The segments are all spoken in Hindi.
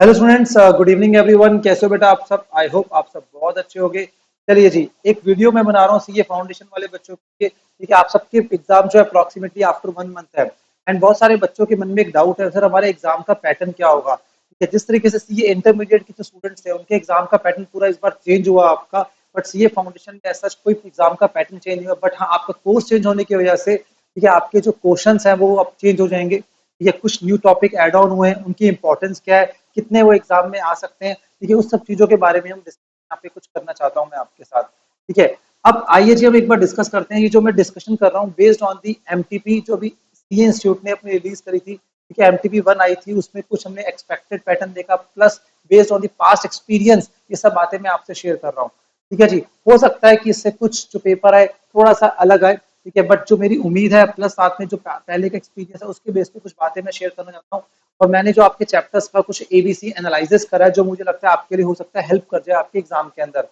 Hello students, good evening everyone. कैसे हो बेटा आप सब? आई होप आप सब बहुत अच्छे होंगे। चलिए जी, एक वीडियो मैं बना रहा हूँ सीए फाउंडेशन वाले बच्चों के। ठीक है, आप सबके एग्जाम जो है अप्रोक्सीमेटली आफ्टर 1 मंथ है। एंड बहुत सारे बच्चों के मन में एक डाउट है, सर हमारे एग्जाम का पैटर्न क्या होगा। ठीक है, जिस तरीके से सीए इंटरमीडिएट के जो स्टूडेंट्स थे उनके एग्जाम का पैटर्न पूरा इस बार चेंज हुआ आपका। बट सीए फाउंडेशन में ऐसा कोई एग्जाम का पैटर्न चेंज नहीं हुआ। बट हाँ, आपका कोर्स चेंज होने की वजह से ठीक है, आपके जो क्वेश्चन है वो अब चेंज हो जाएंगे। ठीक है, कुछ न्यू टॉपिक एड ऑन हुए हैं, उनकी इंपॉर्टेंस क्या है, कितने वो एग्जाम में आ सकते हैं। ठीक है, उस सब चीजों के बारे में हम यहाँ पे कुछ करना चाहता हूँ मैं आपके साथ। ठीक है, अब आइए जी हम एक बार डिस्कस करते हैं। ये जो मैं डिस्कशन कर रहा हूँ बेस्ड ऑन दी एमटीपी जो भी सीए इंस्टीट्यूट ने अपनी रिलीज करी थी। ठीक है, एमटीपी 1 आई थी, उसमें कुछ हमने एक्सपेक्टेड पैटर्न देखा, plus based on the past experience ये सब बातें मैं आपसे शेयर कर रहा हूँ। ठीक है जी, हो सकता है कि इससे कुछ जो पेपर है थोड़ा सा अलग आए। ठीक है, बट जो मेरी उम्मीद है प्लस साथ में जो पहले का एक्सपीरियंस है उसके बेस पे कुछ बातें मैं शेयर करना चाहता हूँ। और मैंने जो आपके चैप्टर्स का कुछ एबीसी एनालिसिस करा है जो मुझे लगता है आपके लिए हो सकता है हेल्प कर जाए आपके एग्जाम के अंदर।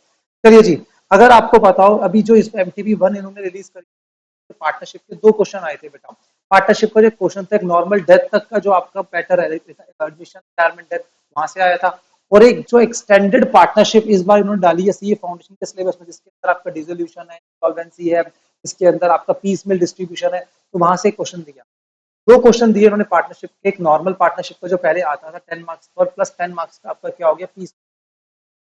चलिए जी, अगर आपको पता हो अभी जो इस एमटीबी 1 इन्होंने रिलीज करी, पार्टनरशिप के दो क्वेश्चन आए थे बेटा। पार्टनरशिप का जो क्वेश्चन था एक नॉर्मल डेथ तक का जो आपका पैटर्न है, एडमिशन रिटायरमेंट डेथ, वहां से आया था। और एक जो एक्सटेंडेड पार्टनरशिप इस बार इन्होंने डाली है सीए फाउंडेशन के सिलेबस में, जिसके अंदर आपका डिसोल्यूशन है, सॉल्वेंसी है, इसके अंदर आपका पीस मिल डिस्ट्रीब्यूशन है, तो वहां से क्वेश्चन दिया। दो क्वेश्चन दिए उन्होंने पार्टनरशिप के। एक नॉर्मल पार्टनरशिप का जो पहले आता था 10 मार्क्स और प्लस 10 मार्क्स का आपका क्या हो गया, पीस।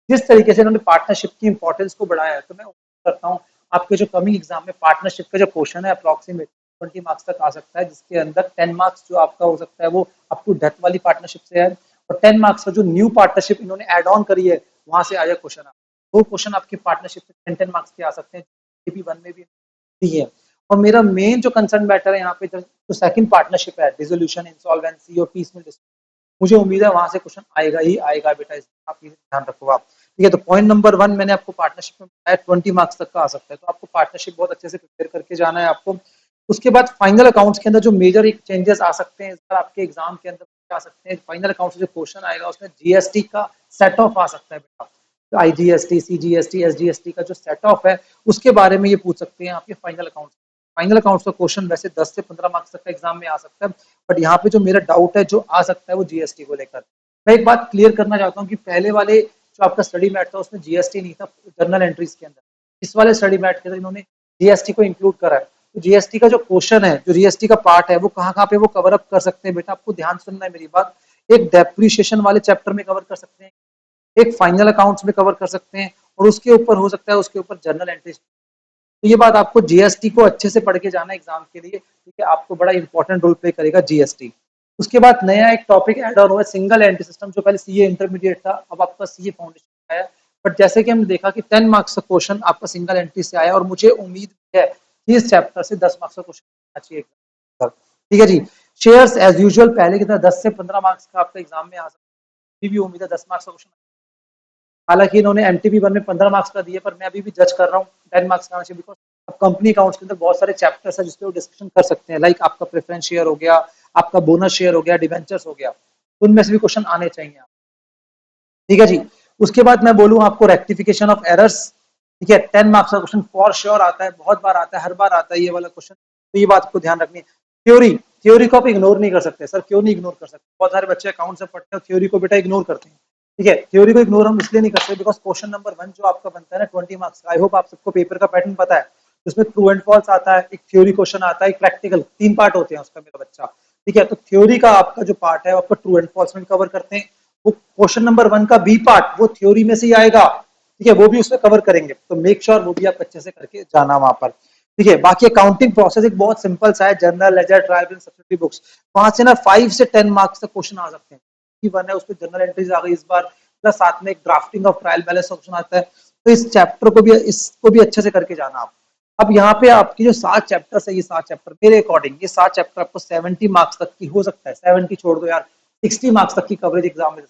जिस तरीके से इन्होंने पार्टनरशिप की इंपॉर्टेंस को बढ़ाया है, तो मैं उम्मीद करता हूँ आपके जो कमिंग एग्जाम में पार्टनरशिप का जो क्वेश्चन है अप्रोक्सीमेट 20 मार्क्स तक आ सकता है, जिसके अंदर 10 मार्क्स जो आपका हो सकता है वो अप टू डेथ वाली पार्टनरशिप से है, और 10 मार्क्स का जो न्यू पार्टनरशिप इन्होंने एड ऑन करी है वहां से आया क्वेश्चन। वो क्वेश्चन आपके पार्टनरशिप से 10 मार्क्स के आ सकते हैं, जीपी 1 में भी दी है। और मेरा मेन जो कंसर्न मैटर है यहाँ पे जो सेकंड पार्टनरशिप है, डिसोल्यूशन, इंसॉल्वेंसी और पीस मिल, मुझे उम्मीद है वहां से क्वेश्चन आएगा ही आएगा बेटा, इसका आप ये ध्यान रखो आप। ठीक है, तो पॉइंट नंबर 1 मैंने आपको पार्टनरशिप में बताया 20 मार्क्स तक का आ सकता है, तो आपको पार्टनरशिप बहुत अच्छे से प्रिपेयर करके जाना है आपको। उसके बाद फाइनल अकाउंट्स के अंदर जो मेजर चेंजेस आ सकते हैं इस बार आपके एग्जाम के अंदर आ सकते हैं, फाइनल अकाउंट्स जो क्वेश्चन आएगा उसमें जीएसटी का सेट ऑफ आ सकता है बेटा। आईजीएसटी, सीजीएसटी, एसजीएसटी का जो सेट ऑफ है उसके बारे में ये पूछ सकते हैं आपके फाइनल अकाउंट्स। फाइनल अकाउंट्स का क्वेश्चन वैसे 10 से 15 मार्क्स तक का एग्जाम में आ सकता है, बट यहाँ पे जो मेरा डाउट है जो आ सकता है वो जीएसटी को लेकर। मैं एक बात क्लियर करना चाहता हूँ कि पहले वाले जो आपका स्टडी मैट था उसमें जीएसटी नहीं था जर्नल एंट्रीज के अंदर। इस वाले स्टडी मैट के अंदर इन्होंने जीएसटी को इंक्लूड करा है। तो जीएसटी का जो क्वेश्चन है, जो जीएसटी का पार्ट है, वो कहाँ कहाँ पे वो कवर अप कर सकते हैं बेटा, आपको ध्यान सुनना है मेरी बात। एक डेप्रिसिएशन वाले चैप्टर में कवर कर सकते हैं, एक फाइनल अकाउंट्स में कवर कर सकते हैं, और उसके ऊपर हो सकता है उसके ऊपर जर्नल एंट्रीज। तो ये बात आपको जीएसटी को अच्छे से पढ़ के जाना एग्जाम के लिए। ठीक है, आपको बड़ा इंपॉर्टेंट रोल प्ले करेगा जीएसटी। उसके बाद नया एक टॉपिक ऐड ऑन हुआ है, सिंगल एंट्री सिस्टम, जो पहले सीए इंटरमीडिएट था अब आपका सीए फाउंडेशन आया। बट जैसे कि हमने देखा कि 10 मार्क्स का क्वेश्चन आपका सिंगल एंट्री से आया, और मुझे उम्मीद है कि इस चैप्टर से 10 मार्क्स का क्वेश्चन आना चाहिए। ठीक है जी, शेयर्स एज यूजुअल पहले की तरह 10 से 15 मार्क्स का आपका एग्जाम में आ सकता है, भी उम्मीद है 10 मार्क्स का क्वेश्चन। हालांकि इन्होंने एमटीबी 1 में 15 मार्क्स का दिया, पर मैं अभी भी जज कर रहा हूँ 10 मार्क्स का आना चाहिए, बिकॉज अब कंपनी अकाउंट्स के अंदर बहुत सारे चैप्टर्स है जिसपे वो डिस्कशन कर सकते हैं, लाइक आपका प्रेफरेंस शेयर हो गया, आपका बोनस शेयर हो गया, डिवेंचर्स हो गया, तो उनमें से भी क्वेश्चन आने चाहिए। ठीक है जी, उसके बाद मैं बोलूँ आपको रेक्टिफिकेशन ऑफ एरर्स। ठीक है, 10 मार्क्स का क्वेश्चन फॉर श्योर आता है, बहुत बार आता है, हर बार आता है ये वाला क्वेश्चन, तो ये बात को ध्यान रखनी है। थ्योरी, थ्योरी को आप इग्नोर नहीं कर सकते। सर क्यों नहीं इग्नोर कर सकते? बहुत सारे बच्चे अकाउंट से पढ़ते हैं थ्योरी को बेटा इग्नोर करते हैं। ठीक है, थ्योरी को इग्नोर हम इसलिए नहीं करते बिकॉज क्वेश्चन नंबर 1 जो आपका बनता है ना 20 मार्क्स का, आई होप आप सबको पेपर का पैटर्न पता है। उसमें ट्रू एंड फॉल्स आता है, एक थ्योरी क्वेश्चन आता है, एक प्रैक्टिकल, 3 पार्ट होते हैं उसका मेरा बच्चा। ठीक है, तो थ्योरी का आपका जो पार्ट है आपका ट्रू एंड फॉल्स में कवर करते हैं। वो क्वेश्चन नंबर 1 का बी पार्ट वो थ्योरी में से ही आएगा। ठीक है, वो भी उसमें कवर करेंगे, तो मेक श्योर वो भी आप अच्छे से करके जाना वहां पर। ठीक है, बाकी अकाउंटिंग प्रोसेस एक बहुत सिंपल सा है, general ledger, trial balance, subsidy books, वहां से ना 5 से 10 मार्क्स तक क्वेश्चन आ सकते हैं। वन है उसमें जनरल एंट्रीज आ गई इस बार, प्लस साथ में एक drafting of trial balance option आता है, तो इस चैप्टर को भी, इसको भी अच्छे से करके जाना आप। अब यहाँ पे आपकी जो 7 चैप्टर्स है, ये 7 चैप्टर मेरे अकॉर्डिंग ये 7 चैप्टर आपको 70 मार्क्स तक की हो सकता है, 70 छोड़ दो यार, 60 मार्क्स तक की कवरेज एग्जाम में।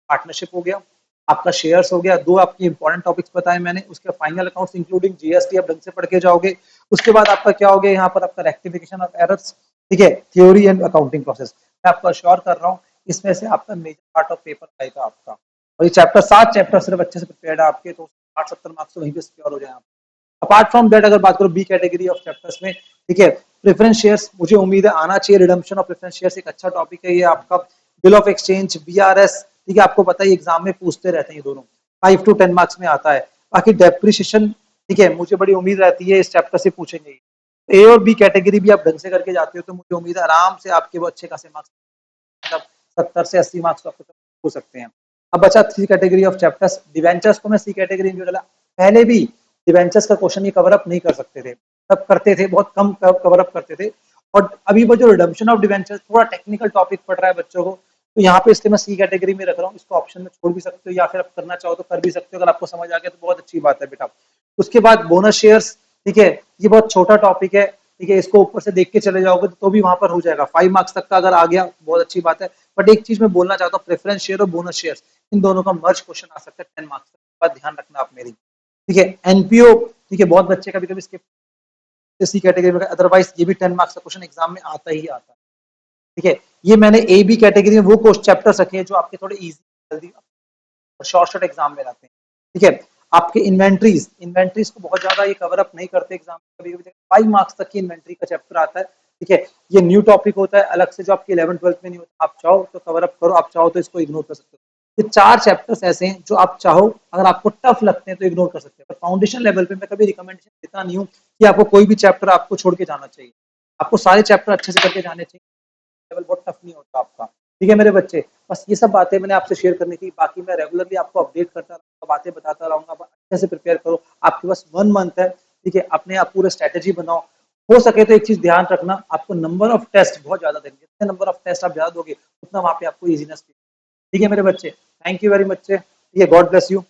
पार्टनरशिप हो गया, आपका शेयर्स हो गया, दो आपकी इंपॉर्टेंट टॉपिक्स बताए मैंने, उसके फाइनल अकाउंट्स इंक्लूडिंग जीएसटी आप ढंग से पढ़ के जाओगे। उसके बाद आपका क्या हो गया यहाँ पर, आपका रेक्टिफिकेशन ऑफ एरर्स। ठीक है, थ्योरी एंड अकाउंटिंग प्रोसेस, मैं आपको अश्योर कर रहा हूँ इसमें से आपका मेजर पार्ट ऑफ पेपर आएगा आपका। और ये चैप्टर 7 चैप्टर सिर्फ अच्छे से प्रिपेयर्ड है आपके, तो 60-70 मार्क्स तो वहीं पे सिक्योर हो जाए आप। अपार्ट फ्रॉम दैट अगर बात करो बी कैटेगरी ऑफ चैप्टर्स में, ठीक है, प्रेफरेंस शेयर्स मुझे उम्मीद है आना चाहिए, रिडम्पशन ऑफ प्रेफरेंस शेयर्स एक अच्छा टॉपिक है ये आपका, बिल ऑफ एक्सचेंज, बीआरएस, ठीक है, आपको पता है एग्जाम में पूछते रहते हैं ये दोनों, 5 to 10 मार्क्स में आता है। बाकी डेप्रिसिएशन, ठीक है, मुझे बड़ी उम्मीद रहती है इस चैप्टर से पूछेंगे। ए और बी कैटेगरी भी आप ढंग से करके जाते हो तो मुझे उम्मीद है आराम से आपके वो अच्छे खासे मार्क्स, मतलब 70 से 80 मार्क्स तो आपको हो सकते हैं। अब बचा three category of chapters. Debentures को मैं सी कैटेगरी में डाला। पहले भी डिवेंचर्स का क्वेश्चन ये कवर अप नहीं कर सकते थे, तब करते थे, बहुत कम कवर अप करते थे। और अभी वो जो रिडम्पशन ऑफ डिवेंचर्स थोड़ा टेक्निकल टॉपिक पढ़ रहा है बच्चों को, तो यहाँ पे इसलिए मैं सी कैटेगरी में रख रहा हूँ। इसको ऑप्शन में छोड़ भी सकते हो या फिर आप करना चाहो तो कर भी सकते हो, अगर आपको समझ आ गया तो बहुत अच्छी बात है बेटा। उसके बाद बोनस शेयर्स, ठीक है, ये बहुत छोटा टॉपिक है, ठीक है, इसको ऊपर से देख के चले जाओगे तो भी वहां पर हो जाएगा। 5 मार्क्स तक का अगर आ गया बहुत अच्छी बात है। बट एक चीज मैं बोलना चाहता हूँ, प्रेफरेंस शेयर और बोनस शेयर, इन दोनों का मर्ज क्वेश्चन आ सकता है 10 मार्क्स तक, बात ध्यान रखना आप मेरी, ठीक है। एनपीओ, ठीक है, बहुत बच्चे कभी कभी स्किप इसी कैटेगरी में, अदरवाइज ये भी 10 मार्क्स का क्वेश्चन एग्जाम में आता ही आता है, ठीक है। ये मैंने ए बी कैटेगरी में वो क्वेश्चन चैप्टर्स रखे हैं जो आपके थोड़े इजी, जल्दी और शॉर्ट शॉर्ट एग्जाम में लाते हैं, ठीक है। आपके इन्वेंट्रीज, इन्वेंट्रीज को बहुत ज्यादा ये कवर अप नहीं करते एग्जाम में, कभी कभी 5 मार्क्स तक की इन्वेंट्री का चैप्टर आता है, ठीक है। ये न्यू टॉपिक होता है अलग से, जो आपकी 11 12 में नहीं होता। आप चाहो तो कवर अप करो, आप चाहो तो इसको इग्नोर कर सकते हो। ये चार चैप्टर्स ऐसे हैं जो आप चाहो, अगर आपको टफ लगते हैं तो इग्नोर कर सकते हैं, पर फाउंडेशन लेवल पे मैं कभी रिकमेंडेशन देता नहीं हूँ कि आपको कोई भी चैप्टर आपको छोड़ के जाना चाहिए। आपको सारे चैप्टर अच्छे से करके जाने चाहिए, लेवल बहुत टफ नहीं होता आपका, ठीक है मेरे बच्चे। बस ये सब बातें मैंने आपसे शेयर करनी थी, बाकी मैं रेगुलरली आपको अपडेट करता रहूंगा, बातें बताता रहूंगा। अच्छे से प्रिपेयर करो, आपके पास 1 मंथ है, ठीक है, अपने आप पूरे स्ट्रेटेजी बनाओ। हो सके तो एक चीज ध्यान रखना, आपको नंबर ऑफ टेस्ट बहुत ज्यादा देंगे, जितने नंबर ऑफ टेस्ट आप ज्यादा दोगे उतना वहां पे आपको इजीनेस, ठीक है मेरे बच्चे। थैंक यू वेरी मच, ठीक है, गॉड ब्लेस यू।